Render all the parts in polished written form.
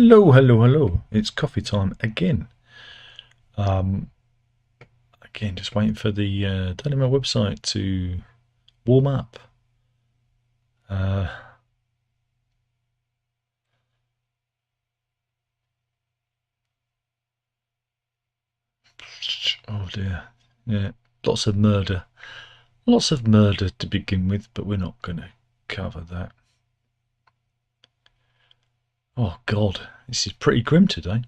Hello, hello, hello. It's coffee time again. Again, just waiting for the Daily Mail website to warm up. Oh dear. Yeah, lots of murder. Lots of murder to begin with, but we're not going to cover that. Oh God, this is pretty grim today.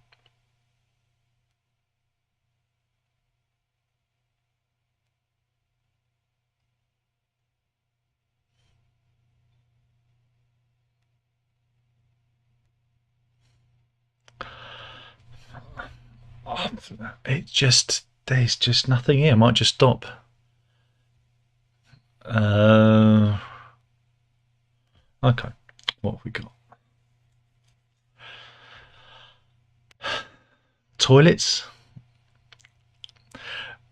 Oh, there's just nothing here. I might just stop. Okay, what have we got? Toilets.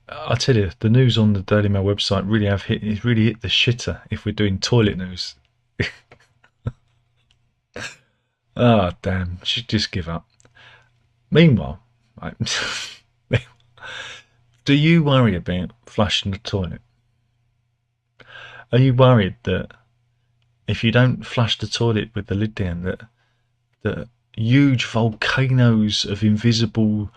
I tell you, the news on the Daily Mail website really hit the shitter if we're doing toilet news. Ah, oh, damn, should just give up. Meanwhile, do you worry about flushing the toilet? Are you worried that if you don't flush the toilet with the lid down, that huge volcanoes of invisible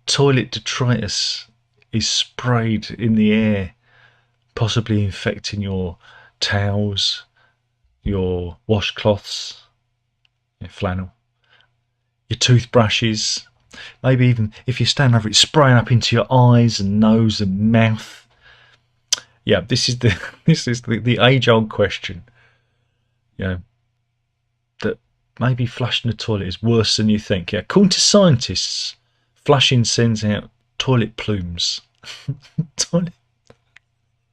toilet detritus is sprayed in the air, possibly infecting your towels, your washcloths, your flannel, your toothbrushes, maybe even if you stand over it, spraying up into your eyes and nose and mouth? Yeah, this is the age-old question. Yeah, that maybe flushing the toilet is worse than you think. Yeah, according to scientists, flushing sends out toilet plumes. We're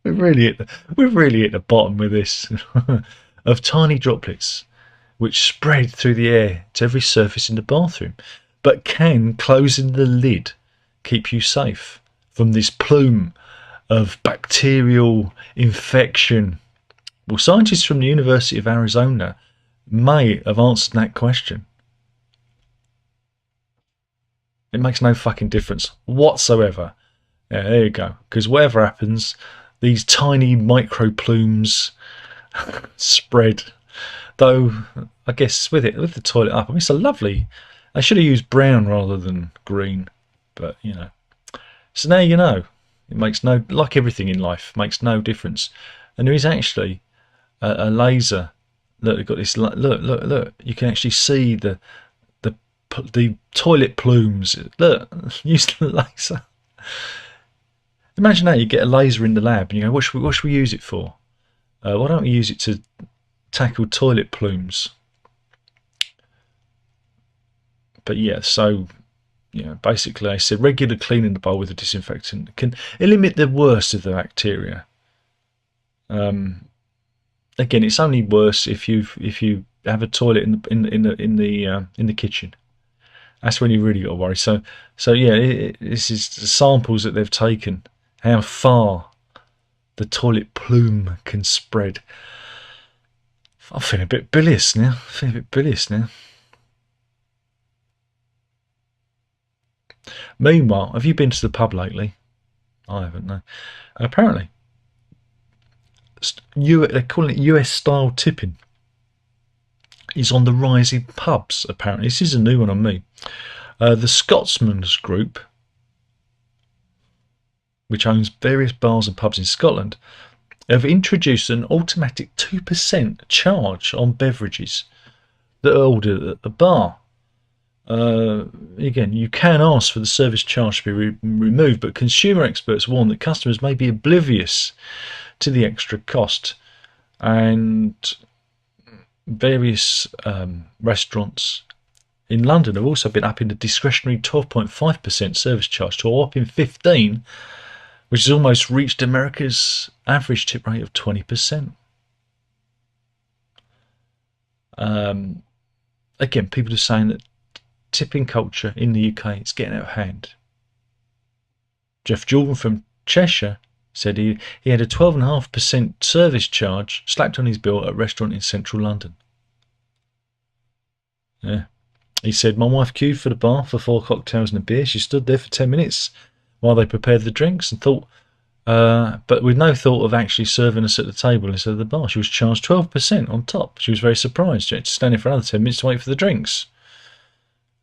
really at the bottom with this of tiny droplets which spread through the air to every surface in the bathroom. But can closing the lid keep you safe from this plume of bacterial infection? Well, scientists from the University of Arizona may have answered that question. It makes no fucking difference whatsoever. Yeah, there you go. Because whatever happens, these tiny micro plumes spread. Though, I guess with the toilet up, I mean, it's a lovely. I should have used brown rather than green, but you know. So now you know. It makes no, like everything in life, makes no difference. And there is actually a laser. Look, we've got this. Look. You can actually see the toilet plumes. Look, use the laser. Imagine that you get a laser in the lab and you go, what should we use it for? Why don't we use it to tackle toilet plumes? But yeah, so basically I said regular cleaning the bowl with a disinfectant can eliminate the worst of the bacteria. Again, it's only worse if you have a toilet in the kitchen. That's when you really got to worry. So yeah, this is the samples that they've taken, how far the toilet plume can spread. I'm feeling a bit bilious now. Meanwhile, have you been to the pub lately? I haven't, no. Apparently, they're calling it US style tipping is on the rise in pubs, apparently. This is a new one on me. The Scotsman's Group, which owns various bars and pubs in Scotland, have introduced an automatic 2% charge on beverages that are ordered at the bar. Again, you can ask for the service charge to be removed, but consumer experts warn that customers may be oblivious to the extra cost. And various restaurants in London have also been upping the discretionary 12.5% service charge to a whopping 15%, which has almost reached America's average tip rate of 20%. Again, people are saying that tipping culture in the UK is getting out of hand. Jeff Jordan from Cheshire said he had a 12.5% service charge slapped on his bill at a restaurant in central London. Yeah, He said, my wife queued for the bar for 4 cocktails and a beer. She stood there for 10 minutes while they prepared the drinks and thought, but with no thought of actually serving us at the table instead of the bar. She was charged 12% on top. She was very surprised. She had to stand there for another 10 minutes to wait for the drinks.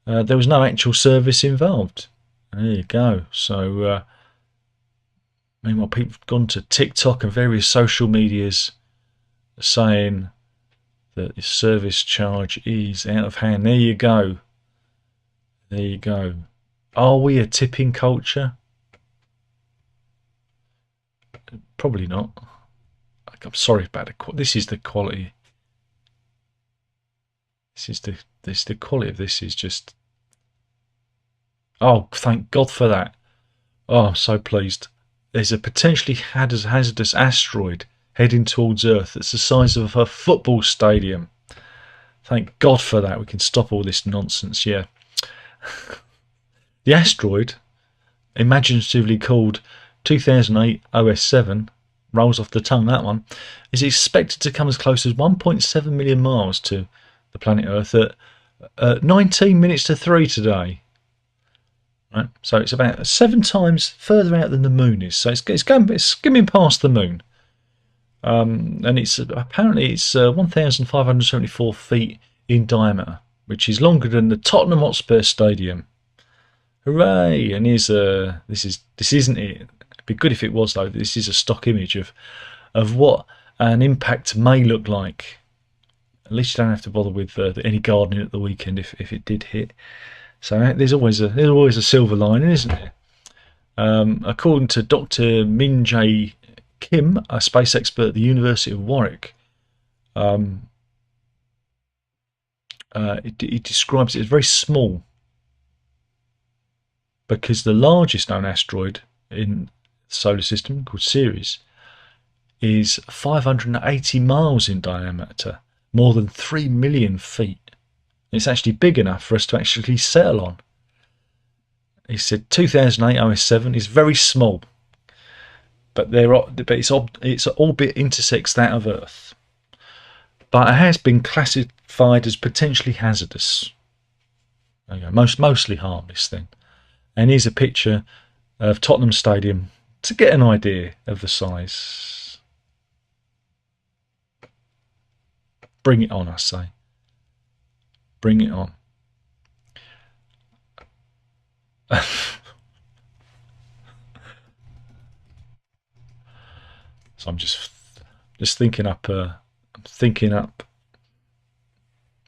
There was no actual service involved. There you go. So, meanwhile, people have gone to TikTok and various social medias saying that the service charge is out of hand. There you go. There you go. Are we a tipping culture? Probably not. I'm sorry about it. This is the quality. The quality of this is just. Oh, thank God for that. Oh, I'm so pleased. There's a potentially hazardous asteroid heading towards Earth that's the size of a football stadium. Thank God for that. We can stop all this nonsense, yeah. The asteroid, imaginatively called 2008 OS7, rolls off the tongue, that one, is expected to come as close as 1.7 million miles to the planet Earth at 19 minutes to 3 today. Right? So it's about 7 times further out than the moon is. So it's skimming past the moon. And it's apparently 1,574 feet in diameter, which is longer than the Tottenham Hotspur Stadium. Hooray! And here's this isn't it. It'd be good if it was though. This is a stock image of what an impact may look like. At least you don't have to bother with any gardening at the weekend if it did hit. So there's always a silver lining, isn't there? According to Dr. Min Jae Kim, a space expert at the University of Warwick, he describes it as very small because the largest known asteroid in the solar system, called Ceres, is 580 miles in diameter, more than 3 million feet. It's actually big enough for us to actually settle on. He said 2008 OS7 is very small, but its orbit intersects that of Earth. But it has been classified as potentially hazardous. There you go, mostly harmless then. And here's a picture of Tottenham Stadium to get an idea of the size. Bring it on, I say. Bring it on. So I'm just thinking up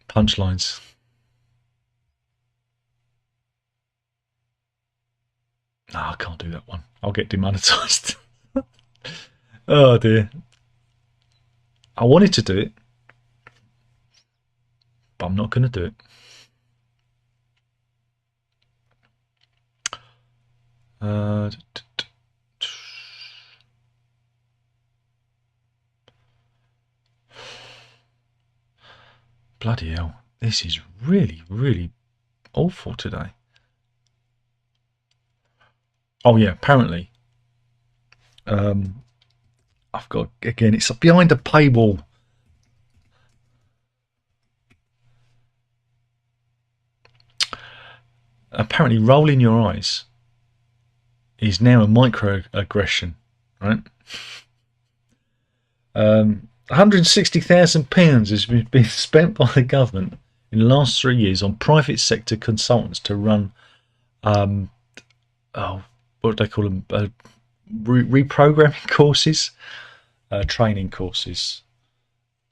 punchlines. No, I can't do that one. I'll get demonetized. Oh dear. I wanted to do it, but I'm not going to do it. Bloody hell. This is really, really awful today. Oh yeah, apparently. I've got, again, it's behind a paywall. Apparently rolling your eyes is now a microaggression, right? £160,000 has been spent by the government in the last 3 years on private sector consultants to run, what do they call them? Reprogramming courses, training courses,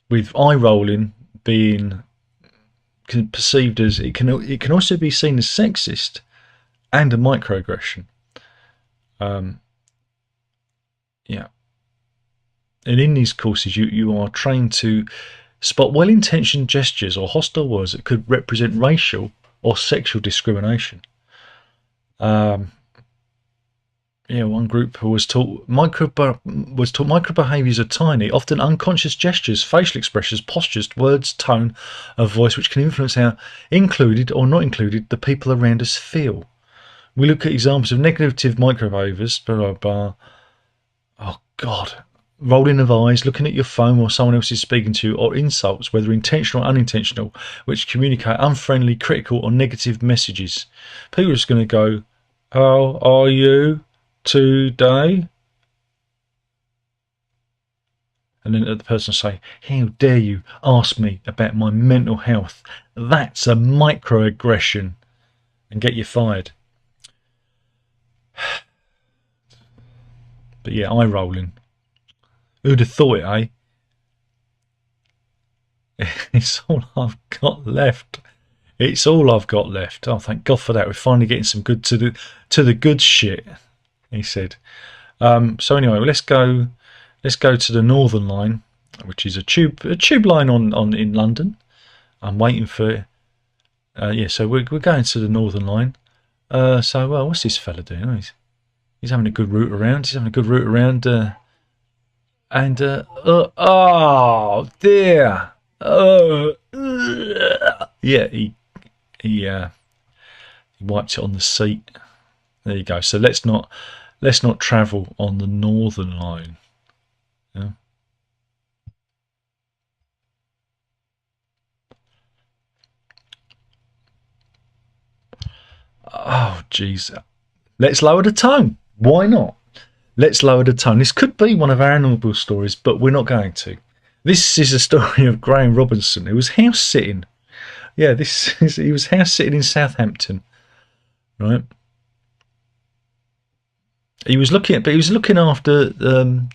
with eye rolling being perceived as it can also be seen as sexist and a microaggression. Yeah. And in these courses, you are trained to spot well-intentioned gestures or hostile words that could represent racial or sexual discrimination. One group was taught micro-behaviours are tiny, often unconscious gestures, facial expressions, postures, words, tone of voice, which can influence how included or not included the people around us feel. We look at examples of negative micro-behaviours, blah, blah, blah. Oh, God. rolling of eyes, looking at your phone while someone else is speaking to you, or insults, whether intentional or unintentional, which communicate unfriendly, critical, or negative messages. People are just going to go, "How are you today?" And then the person will say, "How dare you ask me about my mental health?" That's a microaggression, and get you fired. But yeah, eye rolling. Who'd have thought it, eh? It's all I've got left. It's all I've got left. Oh, thank God for that. We're finally getting some good to the good shit, he said. So anyway, let's go to the Northern Line, which is a tube line on in London. I'm waiting for so we're going to the Northern Line. So well, what's this fella doing? Oh, he's having a good route around. Oh dear. Yeah, he wiped it on the seat. There you go. So let's not travel on the Northern Line. Yeah. Oh jeez. Let's lower the tone. Why not? Let's lower the tone. This could be one of our animal stories, but we're not going to. This is a story of Graham Robinson, who was house sitting. Yeah, he was house sitting in Southampton, right? He was looking after the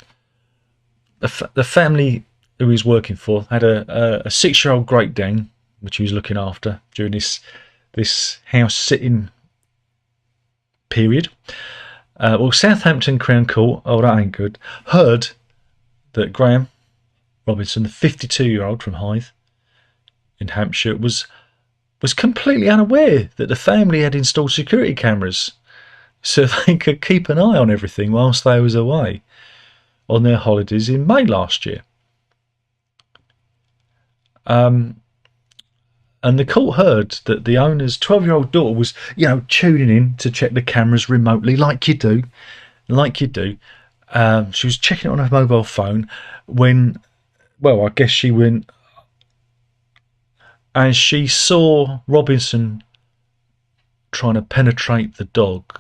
family who he was working for. Had a 6-year-old Great Dane, which he was looking after during this house sitting period. Well, Southampton Crown Court, oh that ain't good, heard that Graham Robinson, the 52-year-old from Hythe in Hampshire, was completely unaware that the family had installed security cameras so they could keep an eye on everything whilst they was away on their holidays in May last year. And the court heard that the owner's 12-year-old daughter was, tuning in to check the cameras remotely, like you do. She was checking it on her mobile phone when, well, I guess she went, and she saw Robinson trying to penetrate the dog.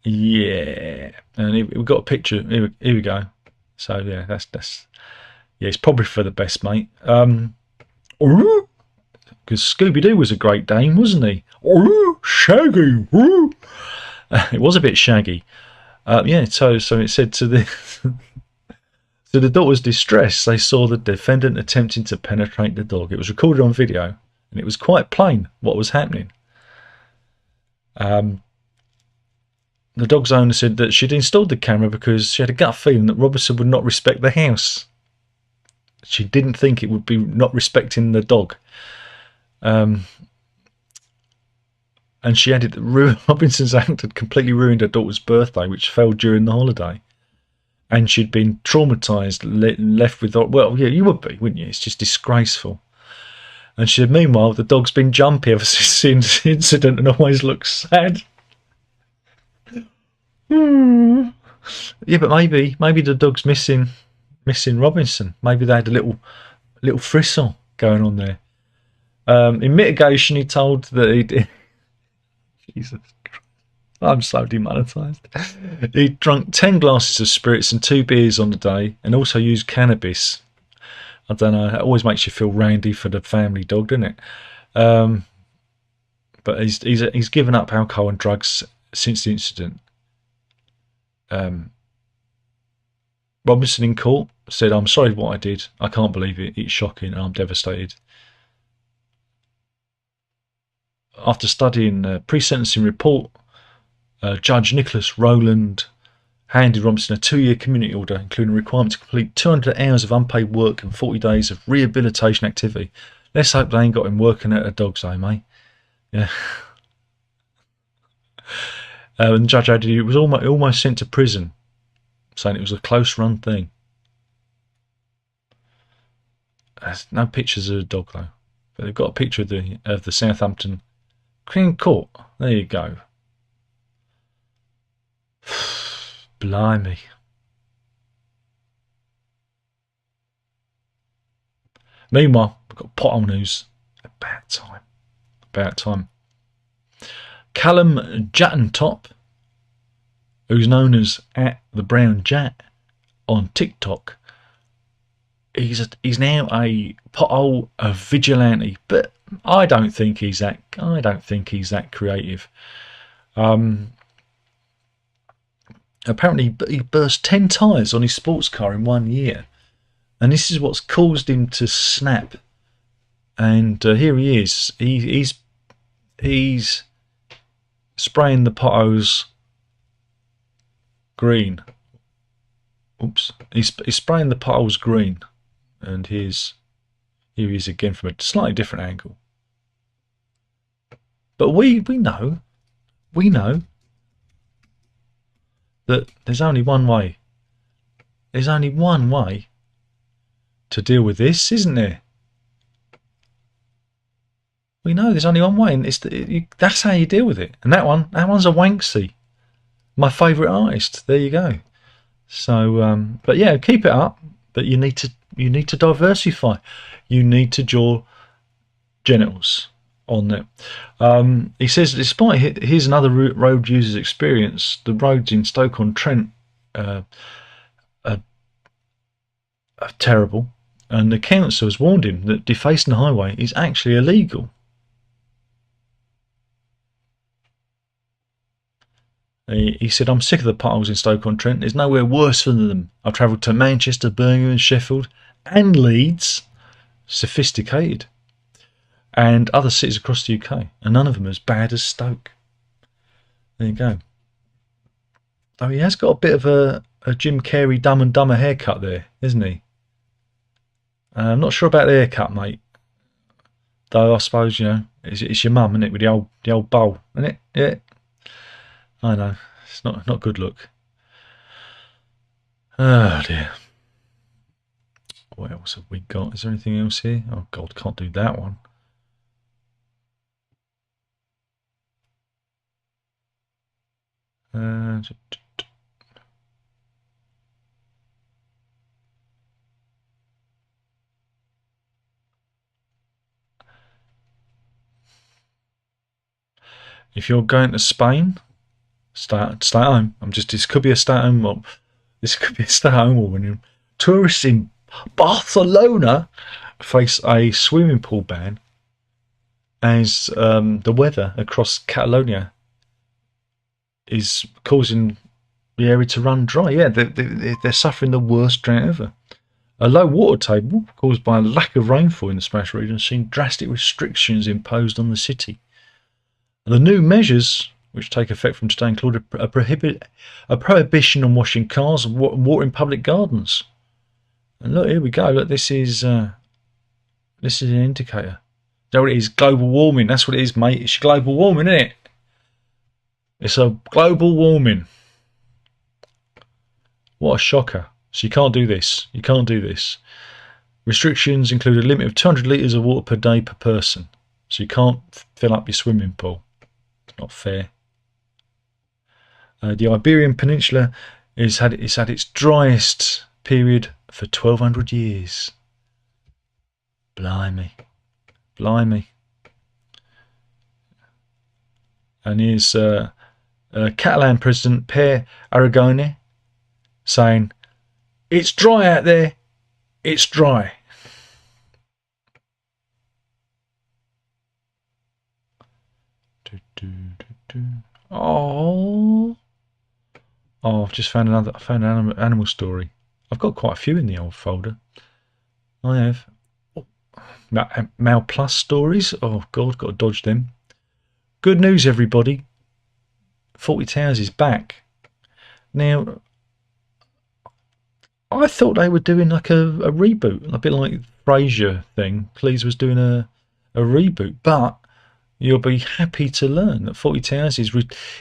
Yeah, and we've got a picture. Here we go. So yeah, that's it's probably for the best, mate. Because Scooby-Doo was a Great Dane, wasn't he? Shaggy. It was a bit shaggy. So it said to the daughter's distress, they saw the defendant attempting to penetrate the dog. It was recorded on video, and it was quite plain what was happening. The dog's owner said that she'd installed the camera because she had a gut feeling that Robinson would not respect the house. She didn't think it would be not respecting the dog. And she added that Robinson's act had completely ruined her daughter's birthday, which fell during the holiday. And she'd been traumatised, left with, well, yeah, you would be, wouldn't you? It's just disgraceful. And she said, meanwhile, the dog's been jumpy ever since the incident and always looks sad. Yeah, but maybe the dog's missing Robinson. Maybe they had a little frisson going on there. In mitigation, he told that he did. Jesus Christ, I'm so demonetised. He drunk 10 glasses of spirits and 2 beers on the day, and also used cannabis. I don't know. It always makes you feel randy for the family dog, doesn't it? But he's given up alcohol and drugs since the incident. Robinson in court said, "I'm sorry for what I did. I can't believe it. It's shocking and I'm devastated." After studying a pre-sentencing report, Judge Nicholas Rowland handed Robinson a 2-year community order, including a requirement to complete 200 hours of unpaid work and 40 days of rehabilitation activity. Let's hope they ain't got him working at a dog's home, eh? Yeah. And the judge added he was almost sent to prison, saying it was a close-run thing. There's no pictures of the dog though, but they've got a picture of the Southampton Crown Court. There you go. Blimey. Meanwhile, we've got pothole news. About time. About time. Callum Jattentop, who's known as @TheBrownJat on TikTok, he's now a pothole vigilante, but I don't think he's that creative. Apparently, he burst 10 tyres on his sports car in 1 year, and this is what's caused him to snap. And here he is. He's spraying the potholes green. Oops, he's spraying the potholes green, and here he is again from a slightly different angle. But we know that there's only one way. There's only one way to deal with this, isn't there? We know there's only one way, and that's how you deal with it. And that one's a Wanksy, my favourite artist. There you go. So, but yeah, keep it up. But you need to diversify. You need to draw genitals on it. He says, despite his and other road users' experience, the roads in Stoke-on-Trent are terrible, and the council has warned him that defacing the highway is actually illegal. He said, I'm sick of the potholes in Stoke-on-Trent. There's nowhere worse than them. I've travelled to Manchester, Birmingham, Sheffield and Leeds, sophisticated, and other cities across the UK, and none of them as bad as Stoke. There you go. Oh, he has got a bit of a Jim Carrey Dumb and Dumber haircut there, isn't he? I'm not sure about the haircut, mate. Though I suppose, it's your mum, isn't it, with the old bowl, isn't it? Yeah. I know, it's not a good look. Oh dear. What else have we got? Is there anything else here? Oh God, can't do that one. If you're going to Spain, stay at home. This could be a stay at home. This could be a stay at home warning. Tourists in Barcelona face a swimming pool ban as the weather across Catalonia is causing the area to run dry. Yeah, they're suffering the worst drought ever. A low water table caused by a lack of rainfall in the Spanish region has seen drastic restrictions imposed on the city. The new measures, which take effect from today, include a prohibition on washing cars and watering public gardens. And look, here we go. Look, this is an indicator. You know what it is? Global warming. That's what it is, mate. It's global warming, isn't it? It's a global warming. What a shocker. So you can't do this. You can't do this. Restrictions include a limit of 200 litres of water per day per person. So you can't fill up your swimming pool. It's not fair. The Iberian Peninsula has had its driest period for 1,200 years. Blimey. Blimey. And here's Catalan President Per Aragonés saying, it's dry out there, it's dry. Oh, I've just found an animal story. I've got quite a few in the old folder. I have. Mal Plus stories. Oh God, got to dodge them. Good news, everybody. Fawlty Towers is back. Now, I thought they were doing like a reboot, a bit like Frasier thing. Cleese was doing a reboot, but you'll be happy to learn that Fawlty Towers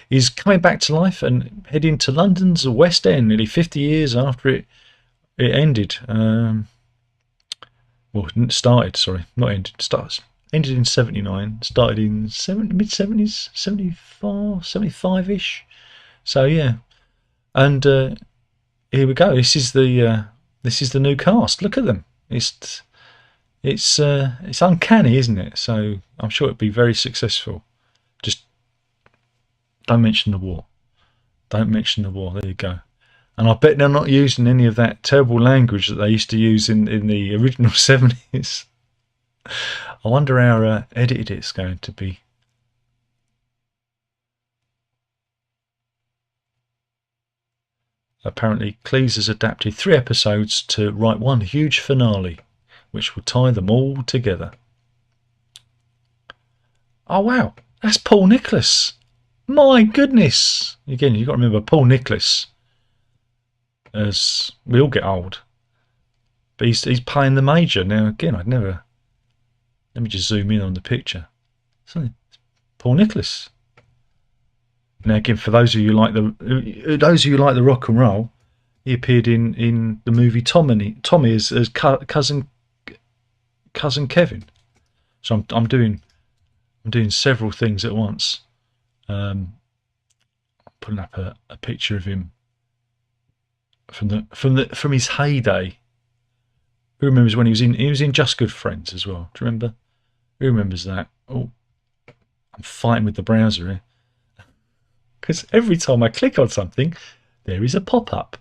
is coming back to life and heading to London's West End nearly 50 years after it ended. Well, it started, sorry, not ended. Ended in 79, started in mid-70s, 75-ish. So yeah, and here we go. This is the new cast. Look at them. It's uncanny, isn't it? So I'm sure it'd be very successful. Just don't mention the war. Don't mention the war. There you go. And I bet they're not using any of that terrible language that they used to use in the original 70s. I wonder how edited it's going to be. Apparently, Cleese has adapted 3 episodes to write one huge finale, which will tie them all together. Oh wow, that's Paul Nicholas. My goodness. Again, you've got to remember Paul Nicholas, as we all get old. But he's playing the Major. Now again, I'd never... Let me just zoom in on the picture. So, Paul Nicholas. Now again, for those of you like the rock and roll, he appeared in the movie Tommy as cousin Kevin. So I'm doing several things at once. I'm putting up a picture of him from his heyday. Who remembers when he was in Just Good Friends as well? Do you remember? Who remembers that? Oh, I'm fighting with the browser here. Because every time I click on something, there is a pop-up.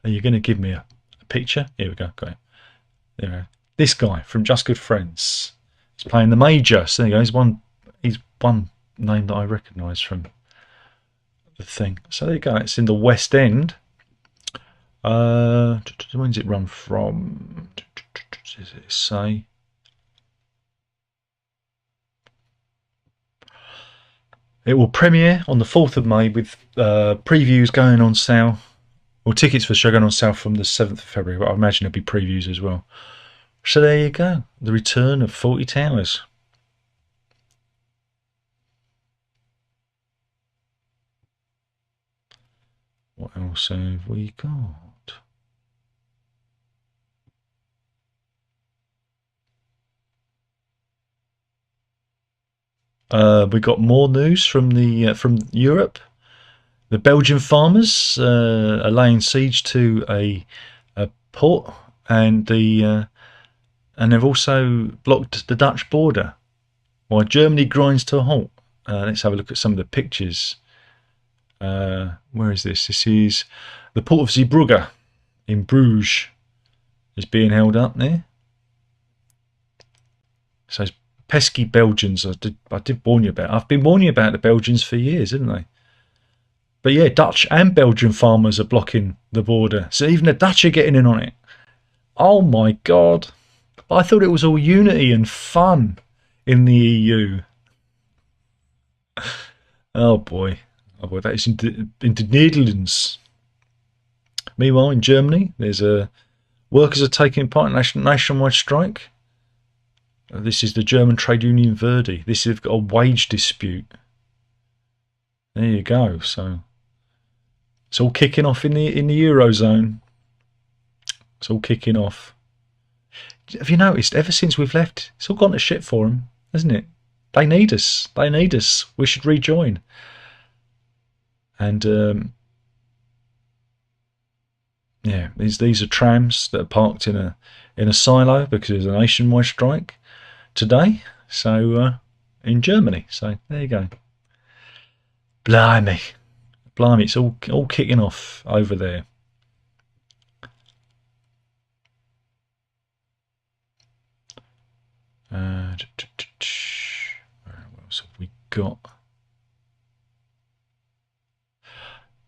Are you going to give me a picture? Here we go. Got it. There we go. This guy from Just Good Friends. He's playing the Major. So there you go. He's one name that I recognise from the thing. So there you go. It's in the West End. When does it run from? Does it say? It will premiere on the 4th of May with previews going on sale. Well, tickets for the show going on sale from the 7th of February, but I imagine there'll be previews as well. So there you go. The return of Fawlty Towers. What else have we got? We got more news from Europe. The Belgian farmers are laying siege to a port, and they've also blocked the Dutch border, while Germany grinds to a halt. Let's have a look at some of the pictures. Where is this? This is the port of Zeebrugge in Bruges. Is being held up there. So pesky Belgians. I did warn you about. I've been warning you about the Belgians for years, haven't I? But yeah, Dutch and Belgian farmers are blocking the border. So even the Dutch are getting in on it. Oh my God. I thought it was all unity and fun in the EU. Oh boy. Oh boy, that is in the Netherlands. Meanwhile, in Germany, workers are taking part in a nationwide strike. This is the German trade union Verdi. This has got a wage dispute. There you go. So it's all kicking off in the Eurozone. It's all kicking off. Have you noticed? Ever since we've left, it's all gone to shit for them, hasn't it? They need us. They need us. We should rejoin. And yeah, these are trams that are parked in a silo because there's a nationwide strike today. So in Germany. So there you go. Blimey, it's all kicking off over there. What else have we got?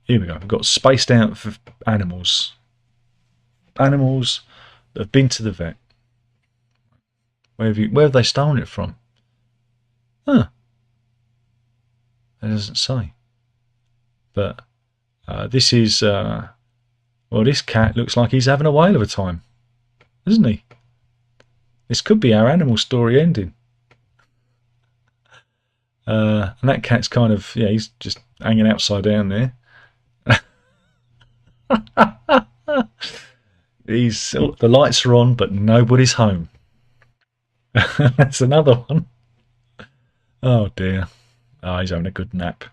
Here we go. We've got spaced out for animals. Animals that have been to the vet. Where have they stolen it from? Huh. It doesn't say. But this is well, this cat looks like he's having a whale of a time, isn't he? This could be our animal story ending. And that cat's kind of, yeah, he's just hanging upside down there. The lights are on, but nobody's home. That's another one. Oh dear. Oh, he's having a good nap.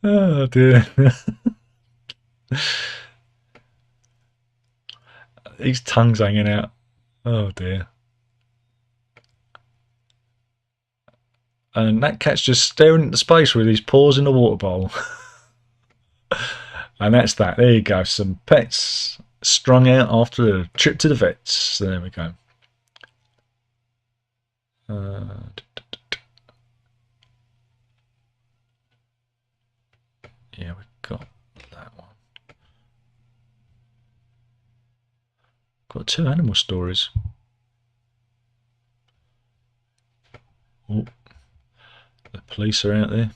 Oh dear. His tongue's hanging out. Oh dear. And that cat's just staring into space with his paws in a water bowl. And that's that. There you go. Some pets strung out after a trip to the vets. There we go. Yeah, we've got that one. Got 2 animal stories. Oh, the police are out there.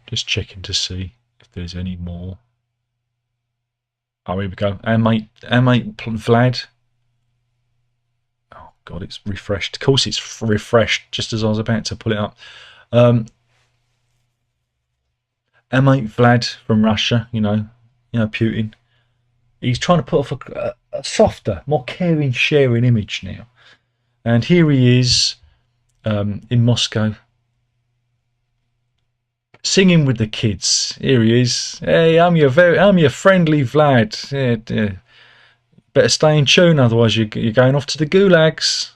Just checking to see if there's any more. Oh, here we go. Our mate Vlad. Oh God, it's refreshed. Of course, it's refreshed just as I was about to pull it up. Our mate Vlad from Russia, you know, Putin. He's trying to put off a softer, more caring, sharing image now. And here he is in Moscow, singing with the kids. Here he is. Hey, I'm your friendly Vlad. Yeah. Better stay in tune, otherwise you're going off to the gulags.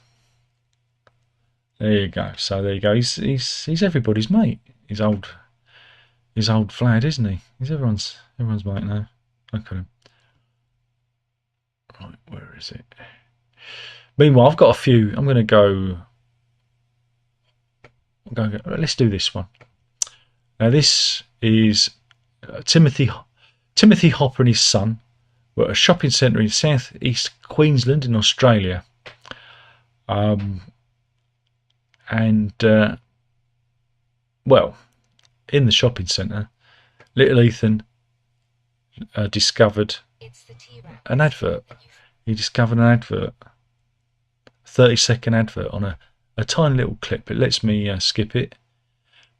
There you go. So there you go. He's everybody's mate. He's old Vlad, isn't he? He's everyone's mate now. Look at him. Right, where is it? Meanwhile, I've got a few. I'm going to go. Let's do this one. Now, this is Timothy Hopper and his son were at a shopping centre in South East Queensland in Australia. Well, in the shopping centre, little Ethan discovered an advert. He discovered an advert, 30-second advert on a tiny little clip. It lets me skip it.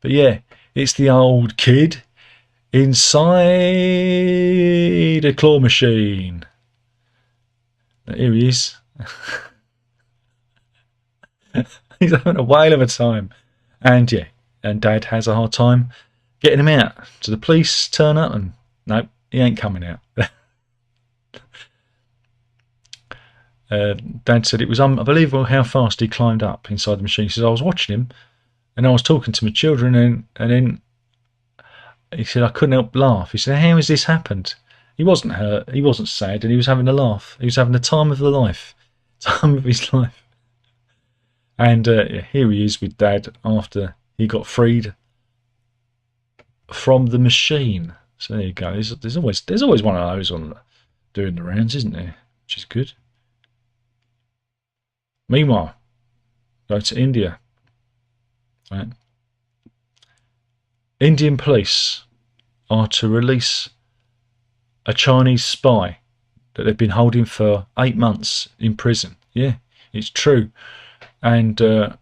But yeah, it's the old kid inside a claw machine. Here he is. He's having a whale of a time. And yeah, and Dad has a hard time getting him out. So the police turn up and nope, he ain't coming out. Dad said it was unbelievable how fast he climbed up inside the machine. He says, I was watching him and I was talking to my children and then he said, I couldn't help but laugh. He said, how has this happened? He wasn't hurt, he wasn't sad, and he was having a laugh. He was having the time of his life. And here he is with Dad after he got freed from the machine. So there you go. There's always one of those on doing the rounds, isn't there? Which is good. Meanwhile, go to India. Right. Indian police are to release a Chinese spy that they've been holding for 8 months in prison. Yeah, it's true. And do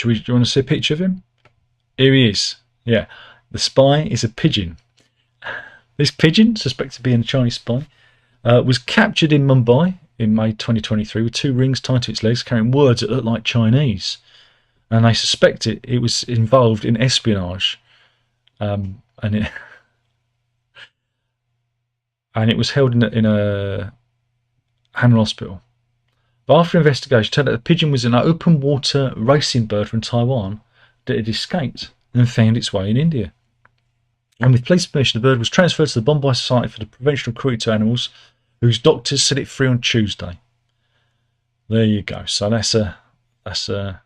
you want to see a picture of him? Here he is. Yeah, the spy is a pigeon. This pigeon, suspected to be a Chinese spy, was captured in Mumbai in May 2023 with 2 rings tied to its legs carrying words that look like Chinese. And they suspect it was involved in espionage. And it was held in a Hanwha hospital. But after investigation, it turned out the pigeon was an open water racing bird from Taiwan that had escaped and found its way in India. And with police permission, the bird was transferred to the Bombay Society for the Prevention of Cruelty to Animals, whose doctors set it free on Tuesday. There you go. So that's a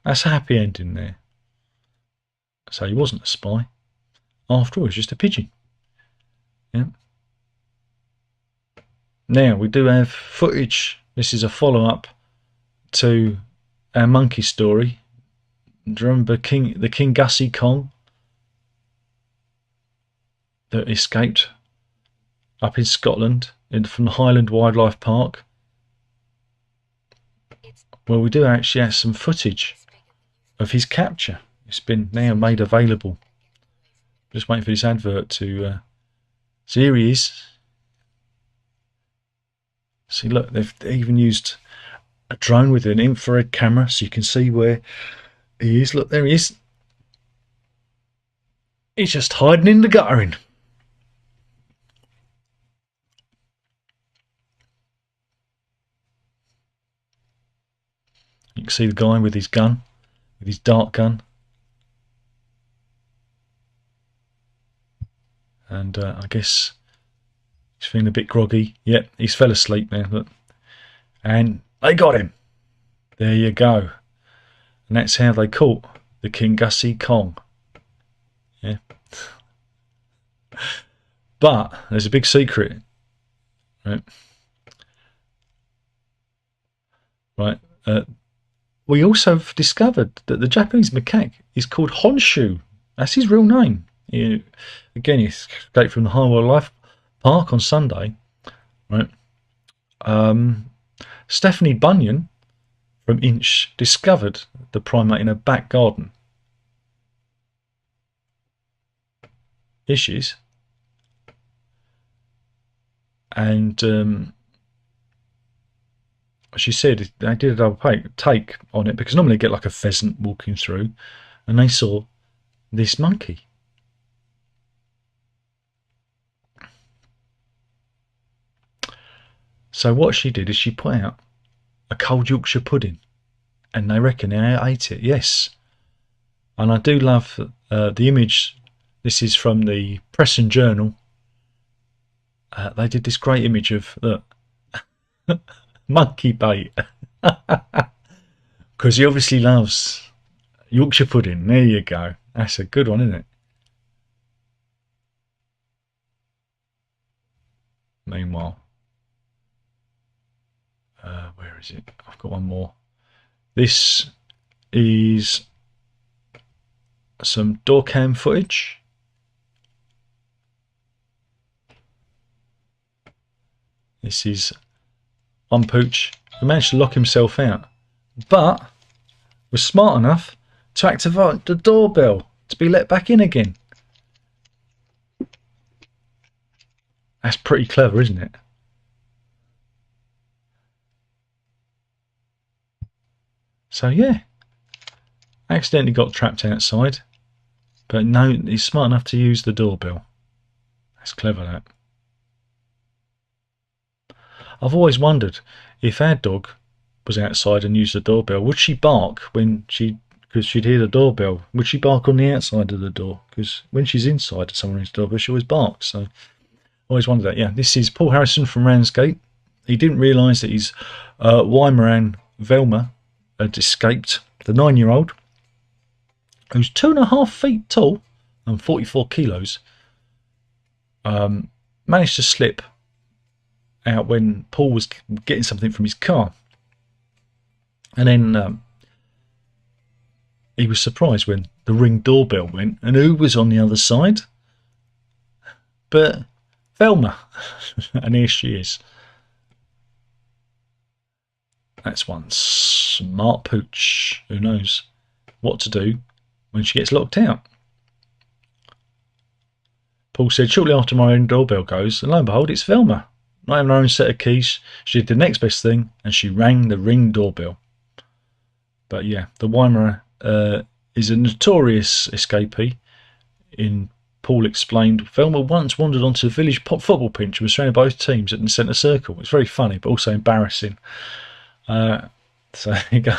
happy ending there. So he wasn't a spy. After all, he was just a pigeon. Yeah. Now we do have footage. This is a follow-up to our monkey story. Do you remember the King Gussie Kong that escaped up in Scotland from the Highland Wildlife Park? Well, we do actually have some footage of his capture. It's been now made available. Just waiting for this advert to. So here he is. See, look, they've even used a drone with an infrared camera, so you can see where He is. Look, there he is. He's just hiding in the guttering. You can see the guy with his gun, with his dart gun. And I guess he's feeling a bit groggy. Yep, he's fell asleep now. Look. And they got him. There you go. And that's how they caught the Kingussie Kong. Yeah. But there's a big secret. Right. Right. We also have discovered that the Japanese macaque is called Honshu. That's his real name. Again, he escaped from the High Wildlife Park on Sunday. Right. Stephanie Bunyan from Inch discovered the primate in her back garden. Here she is. And she said they did a double take on it because normally you get like a pheasant walking through, and they saw this monkey. So what she did is she put out a cold Yorkshire pudding, and they reckon they ate it. Yes, and I do love the image. This is from the Press and Journal. They did this great image of the monkey bait because he obviously loves Yorkshire pudding. There you go. That's a good one, isn't it? Meanwhile, where is it? I've got one more. This is some door cam footage. This is on Pooch, who managed to lock himself out, but was smart enough to activate the doorbell to be let back in again. That's pretty clever, isn't it? So yeah, accidentally got trapped outside, but no, he's smart enough to use the doorbell. That's clever, that. I've always wondered if our dog was outside and used the doorbell, would she bark because she'd hear the doorbell? Would she bark on the outside of the door? Because when she's inside someone's doorbell, she always barks. So I always wondered that. Yeah, this is Paul Harrison from Ramsgate. He didn't realise that his Weimaraner Velma had escaped. The 9-year-old, who's 2.5 feet tall and 44 kilos, managed to slip out when Paul was getting something from his car, and then he was surprised when the Ring doorbell went, and who was on the other side but Velma. And here she is. That's one smart Pooch who knows what to do when she gets locked out. Paul said, shortly after my own doorbell goes, and lo and behold, it's Velma. Not having her own set of keys, she did the next best thing, and she rang the Ring doorbell. But yeah, the Weimaraner is a notorious escapee. Paul explained, Velma once wandered onto the village football pitch and was surrounded by both teams in the centre circle. It's very funny, but also embarrassing. So there you go.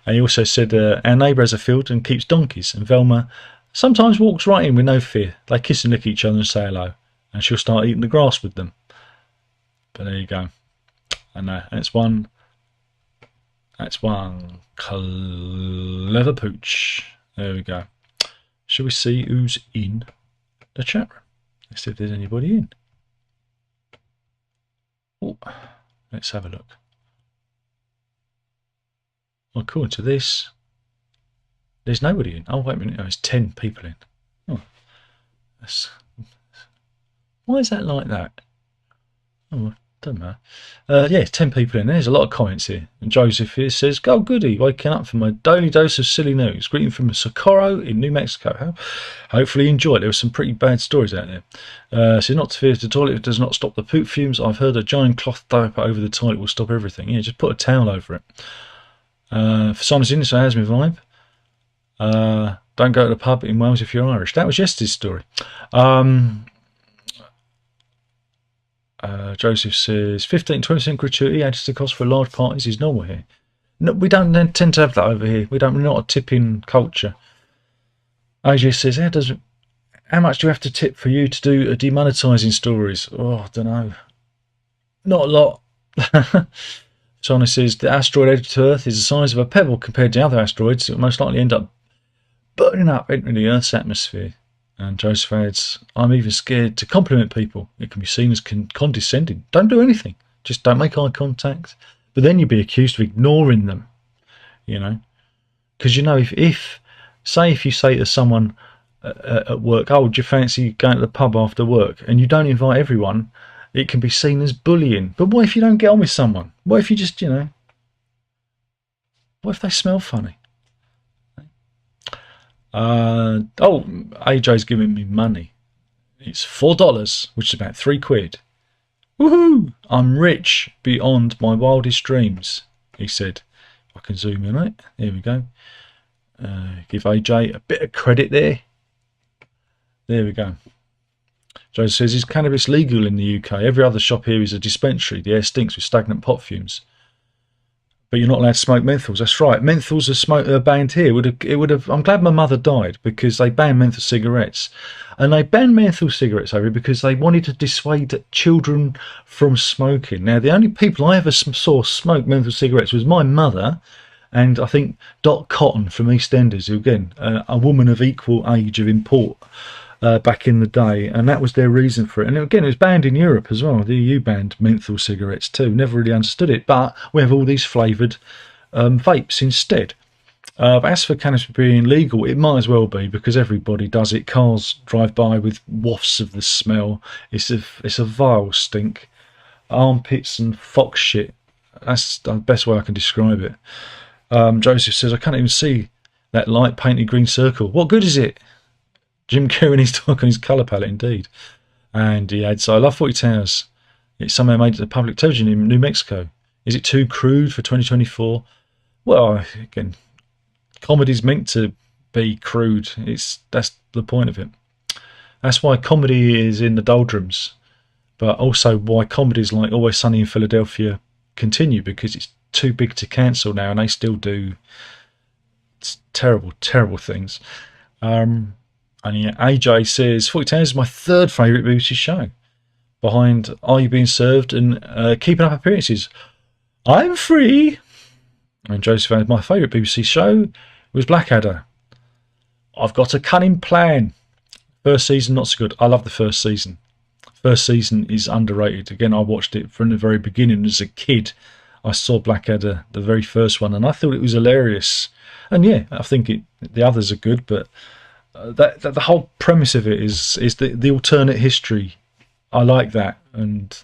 And he also said, our neighbour has a field and keeps donkeys, and Velma sometimes walks right in with no fear. They kiss and lick each other and say hello, and she'll start eating the grass with them. But there you go. And that's one clever Pooch. There we go. Shall we see who's in the chat room? Let's see if there's anybody in. Oh, let's have a look. Well, according to this, there's nobody in. Oh, wait a minute. Oh, there's 10 people in. Oh, why is that like that? Oh, don't know. Yeah, 10 people in. There's a lot of comments here. And Joseph here says, "Go goody, waking up for my daily dose of silly news. Greeting from Socorro in New Mexico. Hopefully you enjoy it. There were some pretty bad stories out there. So not to fear the toilet does not stop the poop fumes. I've heard a giant cloth diaper over the toilet will stop everything. Yeah, just put a towel over it. For Sonis in, so how's my vibe? Don't go to the pub in Wales if you're Irish. That was yesterday's story. Joseph says 15-20% gratuity adds to the cost for large parties is normal here. No, we don't tend to have that over here. We're not a tipping culture. AJ says, how much do you have to tip for you to do demonetising stories? Oh, I don't know. Not a lot. Sona says the asteroid headed to Earth is the size of a pebble compared to other asteroids. It will most likely end up burning up entering the Earth's atmosphere. And Joseph adds, I'm even scared to compliment people. It can be seen as condescending. Don't do anything. Just don't make eye contact. But then you'd be accused of ignoring them, you know. Because, you know, if you say to someone at work, oh, do you fancy going to the pub after work? And you don't invite everyone, it can be seen as bullying. But what if you don't get on with someone? What if you just, you know, what if they smell funny? AJ's giving me money. It's $4, which is about £3. Woohoo! I'm rich beyond my wildest dreams, he said. I can zoom in on it. There we go. Give AJ a bit of credit there. There we go. Joe says, is cannabis legal in the UK? Every other shop here is a dispensary. The air stinks with stagnant pot fumes. But you're not allowed to smoke menthols. That's right. Menthols are banned here. I'm glad my mother died, because they banned menthol cigarettes. And they banned menthol cigarettes over because they wanted to dissuade children from smoking. Now, the only people I ever saw smoke menthol cigarettes was my mother and I think Dot Cotton from EastEnders, who, again, a woman of equal age of import back in the day. And that was their reason for it. And again, it was banned in Europe as well. The EU banned menthol cigarettes too. Never really understood it. But we have all these flavoured vapes instead. But as for cannabis being legal, it might as well be, because everybody does it. Cars drive by with wafts of the smell. It's a vile stink. Armpits and fox shit. That's the best way I can describe it. Joseph says, I can't even see that light painted green circle. What good is it? Jim Carrey needs to work on his colour palette indeed. And he adds, I love 40 Towers. It somehow made it to public television in New Mexico. Is it too crude for 2024? Well, again, comedy's meant to be crude. That's the point of it. That's why comedy is in the doldrums, but also why comedies like Always Sunny in Philadelphia continue, because it's too big to cancel now, and they still do terrible, terrible things. And yeah, AJ says 40 Towers is my third favourite BBC show, behind Are You Being Served and Keeping Up Appearances. I'm free. And Joseph adds, my favourite BBC show was Blackadder. I've got a cunning plan. First season, not so good. I love the first season. First season is underrated. Again, I watched it from the very beginning as a kid. I saw Blackadder, the very first one, and I thought it was hilarious. And yeah, I think the others are good, but that the whole premise of it is the alternate history. I like that. And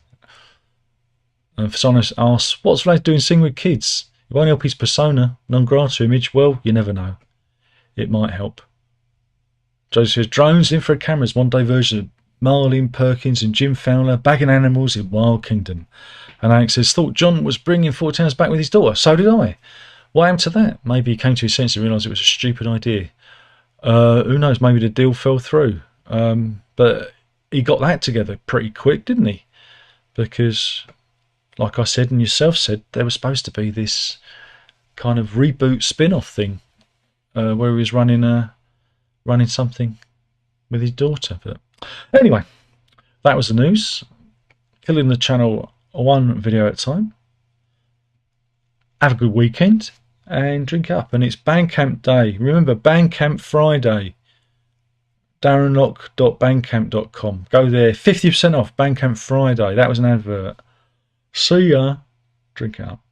Fasonis asks, what's Vlad doing sing with kids? It won't help his persona non grata image. Well, you never know. It might help. Joseph says, drones, infrared cameras, one day version of Marlene Perkins and Jim Fowler bagging animals in Wild Kingdom. And Alex says, thought John was bringing 40 Towers back with his daughter. So did I. What happened to that? Maybe he came to his senses and realised it was a stupid idea. Who knows? Maybe the deal fell through. But he got that together pretty quick, didn't he? Because, like I said and yourself said, there was supposed to be this kind of reboot spin-off thing where he was running something with his daughter. But anyway, that was the news. Killing the channel one video at a time. Have a good weekend and drink up. And it's Bandcamp Day. Remember, Bandcamp Friday. darrenlock.bandcamp.com. Go there. 50% off Bandcamp Friday. That was an advert. See ya. Drink up.